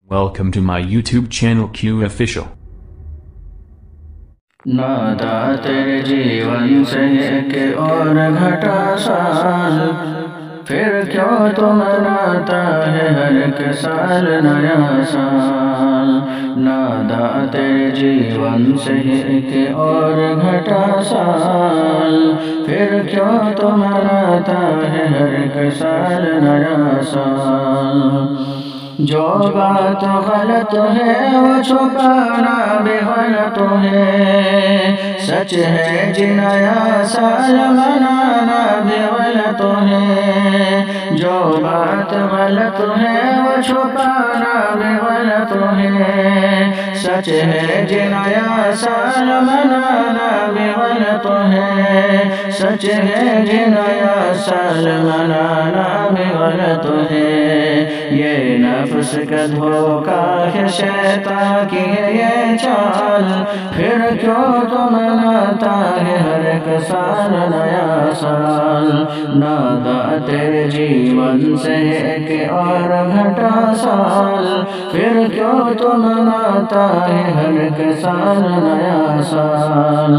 Welcome to my YouTube channel Q Official. नाता तेरे जीवन से एक और घटा साल, फिर क्यों तो मनाता है हर एक साल नया साल। नाता तेरे जीवन से एक और घटा साल, फिर क्यों तो मनाता है हर एक साल नया साल। जो बात गलत है वो छुपाना भी गलत है, सच है जी नया साल मनाना भी गलत है। जो बात गलत है वो छुपाना भी गलत है, सच है जी नया साल मनाना भी गलत है। सच है जी नया साल मनाना भी गलत है। ये नफ्स का धोखा है शैतान की ये चाल, फिर क्यों तो मनाता है हर एक साल नया साल। नाता तेरे जीवन से एक और घटा साल, फिर क्यों तो मनाता है हर एक साल नया साल।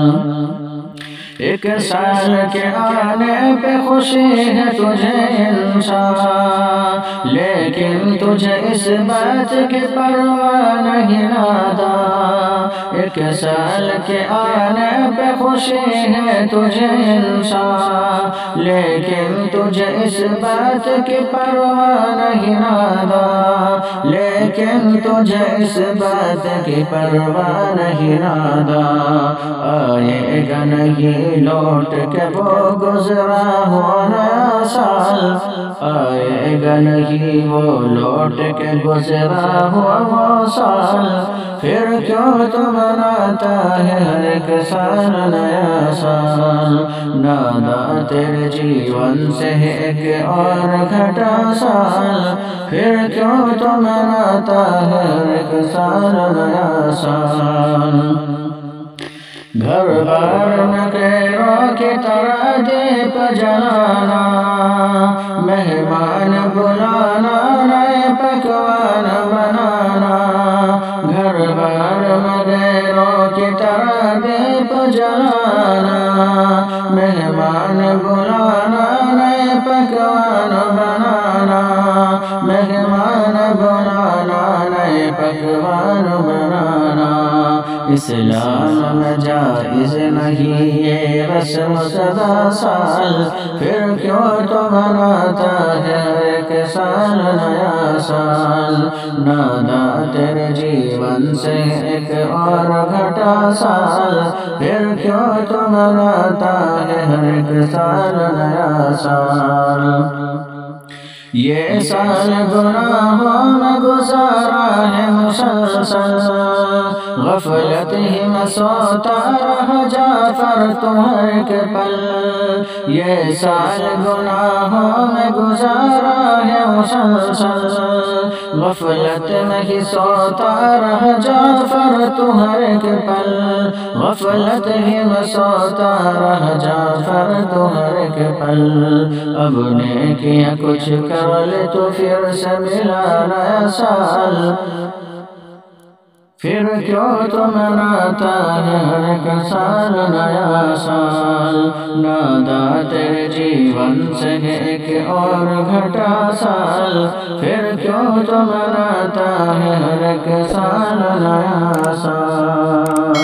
एक साल के आने पे खुशी है तुझे इंसान, लेकिन तुझे इस बात की परवाह नहीं नादा। एक साल के आने पे खुशी है तुझे इंसान, लेकिन तुझे इस बात की परवाह नहीं नादा। लेकिन तुझे इस बात की परवाह नहीं नादा। आएगा नहीं लौट के वो गुजरा हुआ साल, आएगा नहीं वो लौट के गुजरा हुआ वो साल। फिर क्यों तो मनाता है हर एक साल नया साल। नाता तेरे जीवन से एक और घटा साल, फिर क्यों तो मनाता है हर एक साल नया साल। घर बार में गैरों की तरह दीप जलाना, मेहमान बुलाना, नए पकवान बनाना। घर बार में गैरों की तरह दीप जलाना, मेहमान बुलाना, नए पकवान बनाना। मेहमान बुलाना, नए पकवान बनाना। इस्लाम में जायज़ नहीं ये रस्म सदा साल, फिर क्यों तो मनाता है एक साल नया साल। नाता तेरे जीवन से एक और घटा साल, फिर क्यों तो मनाता है हर एक साल नया साल। ये साल गुनाहों में गुजारा है मुसलसल, गफलत ही में सोता रहा जाफर तुम्हारे के पल। ये साल गुनाहों में गुजारा है मुसलसल, गफलत में ही सोता रहा जाफर तुम्हारे के पल। गफलत ही में सोता रहा जाफर तुम्हारे के पल। अब ने किया कुछ ले तो फिर से मिला नया साल, फिर क्यों तो मनाता है हर एक साल नया साल। नाता तेरे जीवन से एक और घटा साल, फिर क्यों तो मनाता है हर एक साल नया साल।